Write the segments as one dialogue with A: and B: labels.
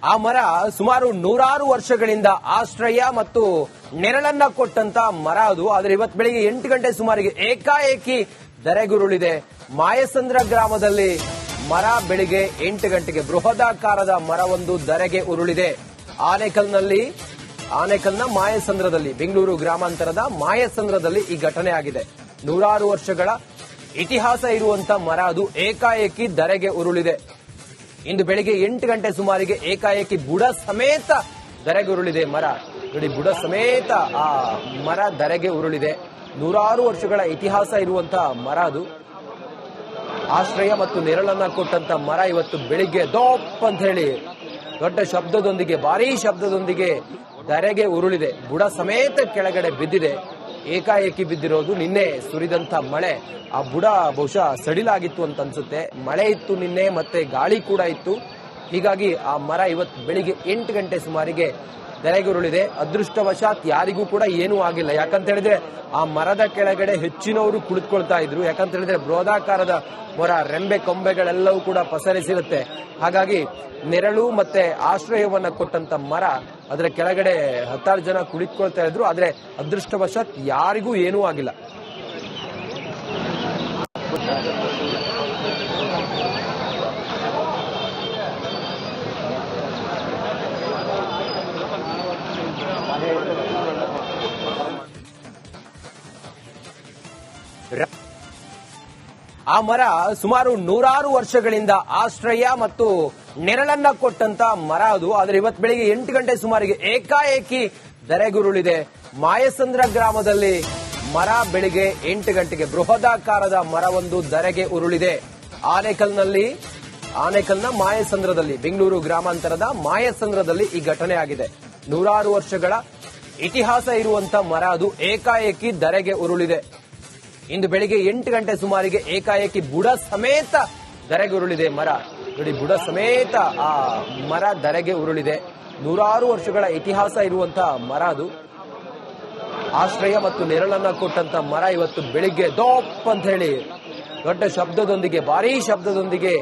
A: ಆ ಮರ ಸುಮಾರು ನೂರಾರು ವರ್ಷಗಳಿಂದ ಆಶ್ರಯ ಮತ್ತು ನೆರಳನ್ನ ಕೊಟ್ಟಂತ ಮರ ಅದು. ಆದ್ರೆ ಇವತ್ತು ಬೆಳಿಗ್ಗೆ 8 ಗಂಟೆ ಸುಮಾರಿಗೆ ಏಕಾಏಕಿ ಧರೆಗುರುಳಿದೆ. ಮಾಯಸಂದ್ರ ಗ್ರಾಮದಲ್ಲಿ ಮರ ಬೆಳಿಗ್ಗೆ 8 ಗಂಟೆಗೆ ಬೃಹದಾಕಾರದ ಮರವೊಂದು ಧರೆಗೆ ಉರುಳಿದೆ. ಆನೇಕಲ್ನ ಮಾಯಸಂದ್ರದಲ್ಲಿ, ಬೆಂಗಳೂರು ಗ್ರಾಮಾಂತರದ ಮಾಯಸಂದ್ರದಲ್ಲಿ ಈ ಘಟನೆ ಆಗಿದೆ. ನೂರಾರು ವರ್ಷಗಳ ಇತಿಹಾಸ ಇರುವಂತ ಮರ ಅದು ಏಕಾಏಕಿ ಧರೆಗೆ ಉರುಳಿದೆ. ಇಂದು ಬೆಳಿಗ್ಗೆ 8 ಗಂಟೆ ಸುಮಾರಿಗೆ ಏಕಾಏಕಿ ಬುಡ ಸಮೇತ ಧರೆಗೆ ಉರುಳಿದೆ ಮರ. ನೋಡಿ, ಬುಡ ಸಮೇತ ಆ ಮರ ಧರೆಗೆ ಉರುಳಿದೆ. ನೂರಾರು ವರ್ಷಗಳ ಇತಿಹಾಸ ಇರುವಂತಹ ಮರ ಅದು. ಆಶ್ರಯ ಮತ್ತು ನೆರಳನ್ನ ಕೊಟ್ಟಂತ ಮರ ಇವತ್ತು ಬೆಳಿಗ್ಗೆ ದೋಪ್ ಅಂತ ಹೇಳಿ ದೊಡ್ಡ ಶಬ್ದದೊಂದಿಗೆ, ಭಾರೀ ಶಬ್ದದೊಂದಿಗೆ ಧರೆಗೆ ಉರುಳಿದೆ. ಬುಡ ಸಮೇತ ಕೆಳಗಡೆ ಬಿದ್ದಿದೆ. ಏಕಾಏಕಿ ಬಿದ್ದಿರೋದು. ನಿನ್ನೆ ಸುರಿದಂತ ಮಳೆ, ಆ ಬುಡ ಬಹುಶಃ ಸಡಿಲಾಗಿತ್ತು ಅಂತ ಅನ್ಸುತ್ತೆ. ಮಳೆ ಇತ್ತು ನಿನ್ನೆ, ಮತ್ತೆ ಗಾಳಿ ಕೂಡ ಇತ್ತು. ಹೀಗಾಗಿ ಆ ಮರ ಇವತ್ತು ಬೆಳಿಗ್ಗೆ 8 ಗಂಟೆ ಸುಮಾರಿಗೆ ಧರೆಗುರುಳಿದೆ. ಅದೃಷ್ಟವಶಾತ್ ಯಾರಿಗೂ ಕೂಡ ಏನೂ ಆಗಿಲ್ಲ. ಯಾಕಂತ ಹೇಳಿದ್ರೆ ಆ ಮರದ ಕೆಳಗಡೆ ಹೆಚ್ಚಿನವರು ಕುಳಿತುಕೊಳ್ತಾ ಇದ್ರು. ಯಾಕಂತ ಹೇಳಿದ್ರೆ ಬೃಹದಾಕಾರದ ಮರ, ರೆಂಬೆ ಕೊಂಬೆಗಳೆಲ್ಲವೂ ಕೂಡ ಪಸರಿಸಿರುತ್ತೆ. ಹಾಗಾಗಿ ನೆರಳು ಮತ್ತೆ ಆಶ್ರಯವನ್ನ ಕೊಟ್ಟಂತ ಮರ, ಅದರ ಕೆಳಗಡೆ 10 ಜನ ಕುಳಿತುಕೊಳ್ತಾ ಇದ್ರು. ಆದ್ರೆ ಅದೃಷ್ಟವಶಾತ್ ಯಾರಿಗೂ ಏನೂ ಆಗಿಲ್ಲ. ಆ ಮರ ಸುಮಾರು ನೂರಾರು ವರ್ಷಗಳಿಂದ ಆಶ್ರಯ ಮತ್ತು ನೆರಳನ್ನ ಕೊಟ್ಟಂತ ಮರ ಅದು. ಆದ್ರೆ ಇವತ್ತು ಬೆಳಿಗ್ಗೆ 8 ಗಂಟೆ ಸುಮಾರಿಗೆ ಏಕಾಏಕಿ ಧರೆಗುರುಳಿದೆ. ಮಾಯಸಂದ್ರ ಗ್ರಾಮದಲ್ಲಿ ಮರ ಬೆಳಿಗ್ಗೆ 8 ಗಂಟೆಗೆ ಬೃಹದಾಕಾರದ ಮರವೊಂದು ಧರೆಗೆ ಉರುಳಿದೆ. ಆನೇಕಲ್ನ ಮಾಯಸಂದ್ರದಲ್ಲಿ, ಬೆಂಗಳೂರು ಗ್ರಾಮಾಂತರದ ಮಾಯಸಂದ್ರದಲ್ಲಿ ಈ ಘಟನೆ ಆಗಿದೆ. ನೂರಾರು ವರ್ಷಗಳ ಇತಿಹಾಸ ಇರುವಂತ ಮರ ಅದು ಏಕಾಏಕಿ ಧರೆಗೆ ಉರುಳಿದೆ. ಇಂದು ಬೆಳಿಗ್ಗೆ 8 ಗಂಟೆ ಸುಮಾರಿಗೆ ಏಕಾಏಕಿ ಬುಡ ಸಮೇತ ಧರೆಗೆ ಉರುಳಿದೆ ಮರ. ನೋಡಿ, ಬುಡ ಸಮೇತ ಆ ಮರ ಧರೆಗೆ ಉರುಳಿದೆ. ನೂರಾರು ವರ್ಷಗಳ ಇತಿಹಾಸ ಇರುವಂತಹ ಮರ ಅದು. ಆಶ್ರಯ ಮತ್ತು ನೆರಳನ್ನ ಕೊಟ್ಟಂತ ಮರ ಇವತ್ತು ಬೆಳಿಗ್ಗೆ ದೋಪ್ ಅಂತ ಹೇಳಿ ದೊಡ್ಡ ಶಬ್ದದೊಂದಿಗೆ, ಭಾರೀ ಶಬ್ದದೊಂದಿಗೆ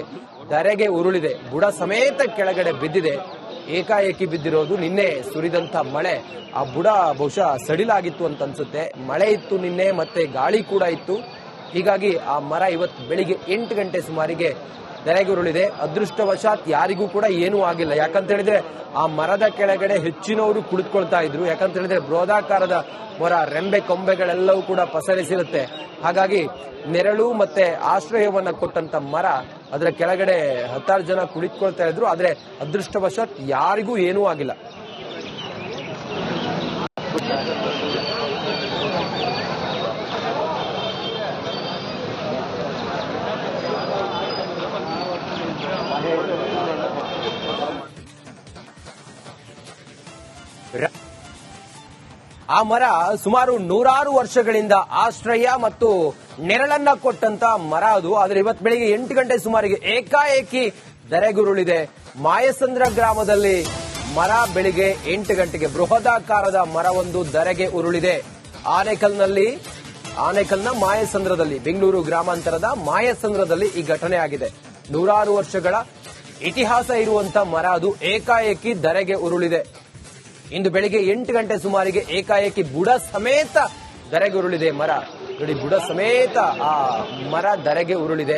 A: ಧರೆಗೆ ಉರುಳಿದೆ. ಬುಡ ಸಮೇತ ಕೆಳಗಡೆ ಬಿದ್ದಿದೆ. ಏಕಾಏಕಿ ಬಿದ್ದಿರೋದು. ನಿನ್ನೆ ಸುರಿದಂತ ಮಳೆ, ಆ ಬುಡ ಬಹುಶಃ ಸಡಿಲಾಗಿತ್ತು ಅಂತ ಅನ್ಸುತ್ತೆ. ಮಳೆ ಇತ್ತು ನಿನ್ನೆ, ಮತ್ತೆ ಗಾಳಿ ಕೂಡ ಇತ್ತು. ಹೀಗಾಗಿ ಆ ಮರ ಇವತ್ತು ಬೆಳಿಗ್ಗೆ 8 ಗಂಟೆ ಸುಮಾರಿಗೆ ಧರೆಗುರುಳಿದೆ. ಅದೃಷ್ಟವಶಾತ್ ಯಾರಿಗೂ ಕೂಡ ಏನೂ ಆಗಿಲ್ಲ. ಯಾಕಂತ ಹೇಳಿದ್ರೆ ಆ ಮರದ ಕೆಳಗಡೆ ಹೆಚ್ಚಿನವರು ಕುಳಿತುಕೊಳ್ತಾ ಇದ್ರು. ಯಾಕಂತ ಹೇಳಿದ್ರೆ ಬೃಹದಾಕಾರದ ಮರ, ರೆಂಬೆ ಕೊಂಬೆಗಳೆಲ್ಲವೂ ಕೂಡ ಪಸರಿಸಿರುತ್ತೆ. ಹಾಗಾಗಿ ನೆರಳು ಮತ್ತೆ ಆಶ್ರಯವನ್ನ ಕೊಟ್ಟಂತ ಮರ, ಅದರ ಕೆಳಗಡೆ 10 ಜನ ಕುಳಿತುಕೊಳ್ತಾ ಇದ್ರು. ಆದ್ರೆ ಅದೃಷ್ಟವಶಾತ್ ಯಾರಿಗೂ ಏನೂ ಆಗಿಲ್ಲ. ಆ ಮರ ಸುಮಾರು ನೂರಾರು ವರ್ಷಗಳಿಂದ ಆಶ್ರಯ ಮತ್ತು ನೆರಳನ್ನ ಕೊಟ್ಟಂತ ಮರ ಅದು. ಆದ್ರೆ ಇವತ್ತು ಬೆಳಿಗ್ಗೆ 8 ಗಂಟೆ ಸುಮಾರಿಗೆ ಏಕಾಏಕಿ ಧರೆಗುರುಳಿದೆ. ಮಾಯಸಂದ್ರ ಗ್ರಾಮದಲ್ಲಿ ಮರ ಬೆಳಿಗ್ಗೆ 8 ಗಂಟೆಗೆ ಬೃಹದಾಕಾರದ ಮರವೊಂದು ಧರೆಗೆ ಉರುಳಿದೆ. ಆನೇಕಲ್ನ ಮಾಯಸಂದ್ರದಲ್ಲಿ, ಬೆಂಗಳೂರು ಗ್ರಾಮಾಂತರದ ಮಾಯಸಂದ್ರದಲ್ಲಿ ಈ ಘಟನೆ ಆಗಿದೆ. ನೂರಾರು ವರ್ಷಗಳ ಇತಿಹಾಸ ಇರುವಂತ ಮರ ಅದು ಏಕಾಏಕಿ ಧರೆಗೆ ಉರುಳಿದೆ. ಇಂದು ಬೆಳಿಗ್ಗೆ 8 ಗಂಟೆ ಸುಮಾರಿಗೆ ಏಕಾಏಕಿ ಬುಡ ಸಮೇತ ಧರೆಗೆ ಉರುಳಿದೆ ಮರ. ನೋಡಿ, ಬುಡ ಸಮೇತ ಆ ಮರ ಧರೆಗೆ ಉರುಳಿದೆ.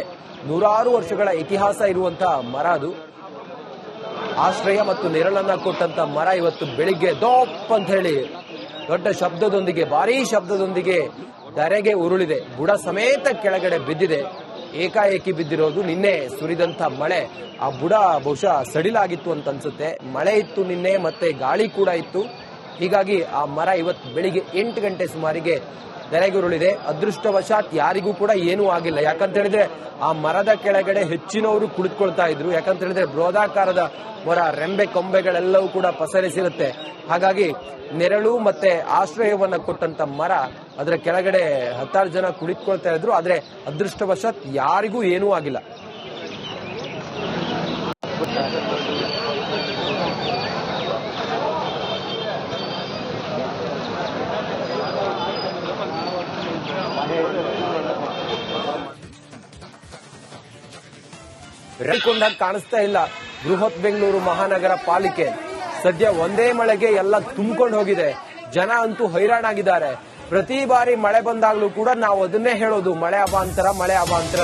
A: ನೂರಾರು ವರ್ಷಗಳ ಇತಿಹಾಸ ಇರುವಂತಹ ಮರ ಅದು. ಆಶ್ರಯ ಮತ್ತು ನೆರಳನ್ನ ಕೊಟ್ಟಂತ ಮರ ಇವತ್ತು ಬೆಳಿಗ್ಗೆ ದೋಪ್ ಅಂತ ಹೇಳಿ ದೊಡ್ಡ ಶಬ್ದದೊಂದಿಗೆ, ಭಾರೀ ಶಬ್ದದೊಂದಿಗೆ ಧರೆಗೆ ಉರುಳಿದೆ. ಬುಡ ಸಮೇತ ಕೆಳಗಡೆ ಬಿದ್ದಿದೆ. ಏಕಾಏಕಿ ಬಿದ್ದಿರೋದು. ನಿನ್ನೆ ಸುರಿದಂತ ಮಳೆ, ಆ ಬುಡ ಬಹುಶಃ ಸಡಿಲಾಗಿತ್ತು ಅಂತ ಅನ್ಸುತ್ತೆ. ಮಳೆ ಇತ್ತು ನಿನ್ನೆ, ಮತ್ತೆ ಗಾಳಿ ಕೂಡ ಇತ್ತು. ಹೀಗಾಗಿ ಆ ಮರ ಇವತ್ತು ಬೆಳಿಗ್ಗೆ 8 ಗಂಟೆ ಸುಮಾರಿಗೆ ಧರೆಗುರುಳಿದೆ. ಅದೃಷ್ಟವಶಾತ್ ಯಾರಿಗೂ ಕೂಡ ಏನೂ ಆಗಿಲ್ಲ. ಯಾಕಂತ ಹೇಳಿದ್ರೆ ಆ ಮರದ ಕೆಳಗಡೆ ಹೆಚ್ಚಿನವರು ಕುಳಿತುಕೊಳ್ತಾ ಇದ್ರು. ಯಾಕಂತ ಹೇಳಿದ್ರೆ ಬೃಹದಾಕಾರದ ಮರ, ರೆಂಬೆ ಕೊಂಬೆಗಳೆಲ್ಲವೂ ಕೂಡ ಪಸರಿಸಿರುತ್ತೆ. ಹಾಗಾಗಿ ನೆರಳು ಮತ್ತೆ ಆಶ್ರಯವನ್ನ ಕೊಟ್ಟಂತ ಮರ, ಅದರ ಕೆಳಗಡೆ 10 ಜನ ಕುಳಿತುಕೊಳ್ತಾ ಇದ್ರು. ಆದ್ರೆ ಅದೃಷ್ಟವಶಾತ್ ಯಾರಿಗೂ ಏನೂ ಆಗಿಲ್ಲ. ಕಾಣಿಸ್ತಾ ಇಲ್ಲ. ಬೃಹತ್ ಬೆಂಗಳೂರು ಮಹಾನಗರ ಪಾಲಿಕೆ. ಸದ್ಯ ಒಂದೇ ಮಳೆಗೆ ಎಲ್ಲ ತುಂಬಿಕೊಂಡು ಹೋಗಿದೆ. ಜನ ಅಂತೂ ಹೈರಾಣಾಗಿದ್ದಾರೆ. ಪ್ರತಿ ಬಾರಿ ಮಳೆ ಬಂದಾಗ್ಲೂ ಕೂಡ ನಾವು ಅದನ್ನೇ ಹೇಳೋದು, ಮಳೆ ಅವಾಂತರ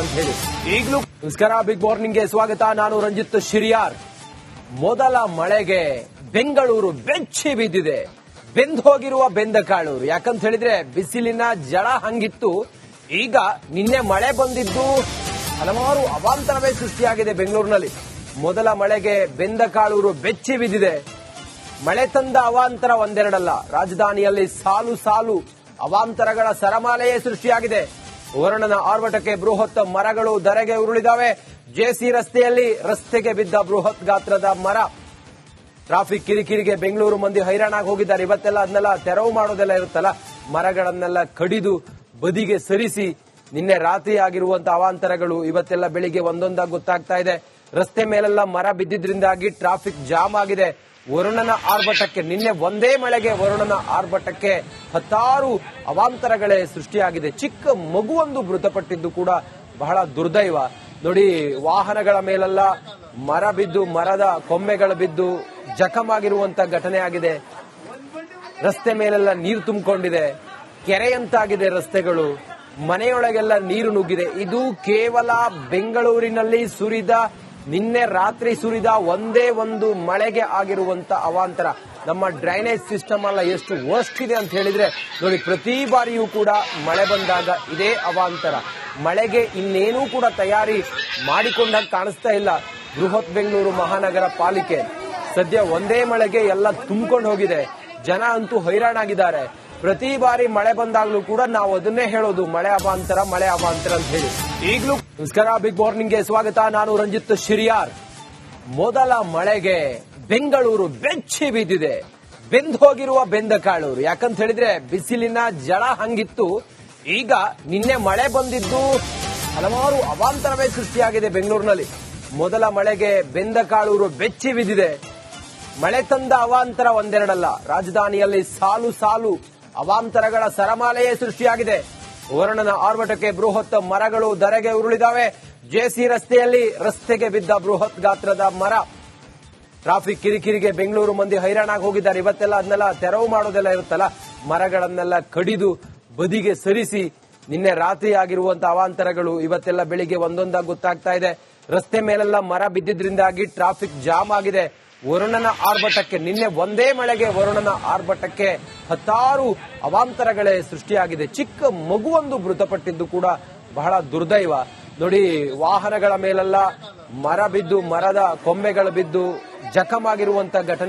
A: ಅಂತ ಹೇಳಿ. ಈಗಲೂ ನಮಸ್ಕಾರ, ಬಿಗ್ ಮಾರ್ನಿಂಗ್ಗೆ ಸ್ವಾಗತ. ನಾನು ರಂಜಿತ್ ಶಿರಿಯಾರ್. ಮೊದಲ ಮಳೆಗೆ ಬೆಂಗಳೂರು ಬೆಚ್ಚಿ ಬಿದ್ದಿದೆ. ಬೆಂದೋಗಿರುವ ಬೆಂದಕಾಳೂರು. ಯಾಕಂತ ಹೇಳಿದ್ರೆ ಬಿಸಿಲಿನ ಜಳ ಹಂಗಿತ್ತು. ಈಗ ನಿನ್ನೆ ಮಳೆ ಬಂದಿದ್ದು ಹಲವಾರು ಅವಾಂತರವೇ ಸೃಷ್ಟಿಯಾಗಿದೆ ಬೆಂಗಳೂರಿನಲ್ಲಿ. ಮೊದಲ ಮಳೆಗೆ ಬೆಂದಕಾಳೂರು ಬೆಚ್ಚಿ ಬಿದ್ದಿದೆ. ಮಳೆ ತಂದ ಅವಾಂತರ ಒಂದೆರಡಲ್ಲ, ರಾಜಧಾನಿಯಲ್ಲಿ ಸಾಲು ಸಾಲು ಅವಾಂತರಗಳ ಸರಮಾಲೆಯೇ ಸೃಷ್ಟಿಯಾಗಿದೆ. ವರುಣನ ಆರ್ಭಟಕ್ಕೆ ಬೃಹತ್ ಮರಗಳು ಧರೆಗೆ ಉರುಳಿದಾವೆ. ಜೆಸಿ ರಸ್ತೆಯಲ್ಲಿ ರಸ್ತೆಗೆ ಬಿದ್ದ ಬೃಹತ್ ಗಾತ್ರದ ಮರ. ಟ್ರಾಫಿಕ್ ಕಿರಿಕಿರಿಗೆ ಬೆಂಗಳೂರು ಮಂದಿ ಹೈರಾಣಾಗಿ ಹೋಗಿದ್ದಾರೆ. ಇವತ್ತೆಲ್ಲ ಅದನ್ನೆಲ್ಲ ತೆರವು ಮಾಡೋದೆಲ್ಲ ಇರುತ್ತಲ್ಲ, ಮರಗಳನ್ನೆಲ್ಲ ಕಡಿದು ಬದಿಗೆ ಸರಿಸಿ ನಿನ್ನೆ ರಾತ್ರಿ ಆಗಿರುವಂತಹ ಅವಾಂತರಗಳು ಇವತ್ತೆಲ್ಲ ಬೆಳಿಗ್ಗೆ ಒಂದೊಂದಾಗಿ ಗೊತ್ತಾಗ್ತಾ ಇದೆ. ರಸ್ತೆ ಮೇಲೆಲ್ಲ ಮರ ಬಿದ್ದಿದ್ರಿಂದಾಗಿ ಟ್ರಾಫಿಕ್ ಜಾಮ್ ಆಗಿದೆ. ವರುಣನ ಆರ್ಭಟಕ್ಕೆ ನಿನ್ನೆ ಒಂದೇ ಮಳೆಗೆ ವರುಣನ ಆರ್ಭಟಕ್ಕೆ ಹತ್ತಾರು ಅವಾಂತರಗಳೇ ಸೃಷ್ಟಿಯಾಗಿದೆ. ಚಿಕ್ಕ ಮಗುವೊಂದು ಮೃತಪಟ್ಟಿದ್ದು ಕೂಡ ಬಹಳ ದುರ್ದೈವ. ನೋಡಿ, ವಾಹನಗಳ ಮೇಲೆಲ್ಲ ಮರ ಬಿದ್ದು, ಮರದ ಕೊಂಬೆಗಳು ಬಿದ್ದು ಜಖಮಾಗಿರುವಂತ ಘಟನೆ ಆಗಿದೆ. ರಸ್ತೆ ಮೇಲೆಲ್ಲ ನೀರು ತುಂಬಿಕೊಂಡಿದೆ. ಕೆರೆಯಂತಾಗಿದೆ ರಸ್ತೆಗಳು. ಮನೆಯೊಳಗೆಲ್ಲ ನೀರು ನುಗ್ಗಿದೆ. ಇದು ಕೇವಲ ಬೆಂಗಳೂರಿನಲ್ಲಿ ನಿನ್ನೆ ರಾತ್ರಿ ಸುರಿದ ಒಂದೇ ಒಂದು ಮಳೆಗೆ ಆಗಿರುವಂತ ಅವಾಂತರ. ನಮ್ಮ ಡ್ರೈನೇಜ್ ಸಿಸ್ಟಮ್ ಅಲ್ಲ ಎಷ್ಟು ವರ್ಸ್ಟ್ ಇದೆ ಅಂತ ಹೇಳಿದ್ರೆ ನೋಡಿ, ಪ್ರತಿ ಬಾರಿಯೂ ಕೂಡ ಮಳೆ ಬಂದಾಗ ಇದೇ ಅವಾಂತರ. ಮಳೆಗೆ ಇನ್ನೇನೂ ಕೂಡ ತಯಾರಿ ಮಾಡಿಕೊಂಡಾಗ ಕಾಣಿಸ್ತಾ ಇಲ್ಲ ಬೃಹತ್ ಬೆಂಗಳೂರು ಮಹಾನಗರ ಪಾಲಿಕೆ. ಸದ್ಯ ಒಂದೇ ಮಳೆಗೆ ಎಲ್ಲ ತುಂಬಿಕೊಂಡು ಹೋಗಿದೆ. ಜನ ಅಂತೂ ಹೈರಾಣಾಗಿದ್ದಾರೆ. ಪ್ರತಿ ಬಾರಿ ಮಳೆ ಬಂದಾಗ್ಲೂ ಕೂಡ ನಾವು ಅದನ್ನೇ ಹೇಳೋದು, ಮಳೆ ಅವಾಂತರ ಅಂತ ಹೇಳಿ. ಈಗಲೂ ನಮಸ್ಕಾರ, ಬಿಗ್ ಮಾರ್ನಿಂಗ್ಗೆ ಸ್ವಾಗತ. ನಾನು ರಂಜಿತ್ ಶಿರಿಯಾರ್. ಮೊದಲ ಮಳೆಗೆ ಬೆಂಗಳೂರು ಬೆಚ್ಚಿ ಬಿದ್ದಿದೆ. ಬೆಂದೋಗಿರುವ ಬೆಂದಕಾಳೂರು. ಯಾಕಂತ ಹೇಳಿದ್ರೆ ಬಿಸಿಲಿನ ಜಳ ಹಂಗಿತ್ತು. ಈಗ ನಿನ್ನೆ ಮಳೆ ಬಂದಿದ್ದು ಹಲವಾರು ಅವಾಂತರವೇ ಸೃಷ್ಟಿಯಾಗಿದೆ ಬೆಂಗಳೂರಿನಲ್ಲಿ. ಮೊದಲ ಮಳೆಗೆ ಬೆಂದಕಾಳೂರು ಬೆಚ್ಚಿ ಬಿದ್ದಿದೆ. ಮಳೆ ತಂದ ಅವಾಂತರ ಒಂದೆರಡಲ್ಲ, ರಾಜಧಾನಿಯಲ್ಲಿ ಸಾಲು ಸಾಲು ಅವಾಂತರಗಳ ಸರಮಾಲೆಯೇ ಸೃಷ್ಟಿಯಾಗಿದೆ. ವರುಣನ ಆರ್ಭಟಕ್ಕೆ ಬೃಹತ್ ಮರಗಳು ಧರೆಗೆ ಉರುಳಿದಾವೆ. ಜೆಸಿ ರಸ್ತೆಯಲ್ಲಿ ರಸ್ತೆಗೆ ಬಿದ್ದ ಬೃಹತ್ ಗಾತ್ರದ ಮರ. ಟ್ರಾಫಿಕ್ ಕಿರಿಕಿರಿಗೆ ಬೆಂಗಳೂರು ಮಂದಿ ಹೈರಾಣಾಗಿ ಹೋಗಿದ್ದಾರೆ. ಇವತ್ತೆಲ್ಲ ಅದನ್ನೆಲ್ಲ ತೆರವು ಮಾಡೋದೆಲ್ಲ ಇರುತ್ತಲ್ಲ, ಮರಗಳನ್ನೆಲ್ಲ ಕಡಿದು ಬದಿಗೆ ಸರಿಸಿ ನಿನ್ನೆ ರಾತ್ರಿ ಆಗಿರುವಂತಹ ಅವಾಂತರಗಳು ಇವತ್ತೆಲ್ಲ ಬೆಳಿಗ್ಗೆ ಒಂದೊಂದಾಗಿ ಗೊತ್ತಾಗ್ತಾ ಇದೆ. ರಸ್ತೆ ಮೇಲೆಲ್ಲ ಮರ ಬಿದ್ದಿದ್ರಿಂದಾಗಿ ಟ್ರಾಫಿಕ್ ಜಾಮ್ ಆಗಿದೆ. ವರುಣನ ಆರ್ಭಟಕ್ಕೆ ನಿನ್ನೆ ಒಂದೇ ಮಳೆಗೆ ವರುಣನ ಆರ್ಭಟಕ್ಕೆ ಹತ್ತಾರು ಅವಾಂತರಗಳೇ ಸೃಷ್ಟಿಯಾಗಿದೆ. ಚಿಕ್ಕ ಮಗುವೊಂದು ಮೃತಪಟ್ಟಿದ್ದು ಕೂಡ ಬಹಳ ದುರ್ದೈವ. ನೋಡಿ, ವಾಹನಗಳ ಮೇಲೆಲ್ಲ ಮರ ಬಿದ್ದು, ಮರದ ಕೊಂಬೆಗಳು ಬಿದ್ದು ಜಖಮಾಗಿರುವಂತ ಘಟನೆ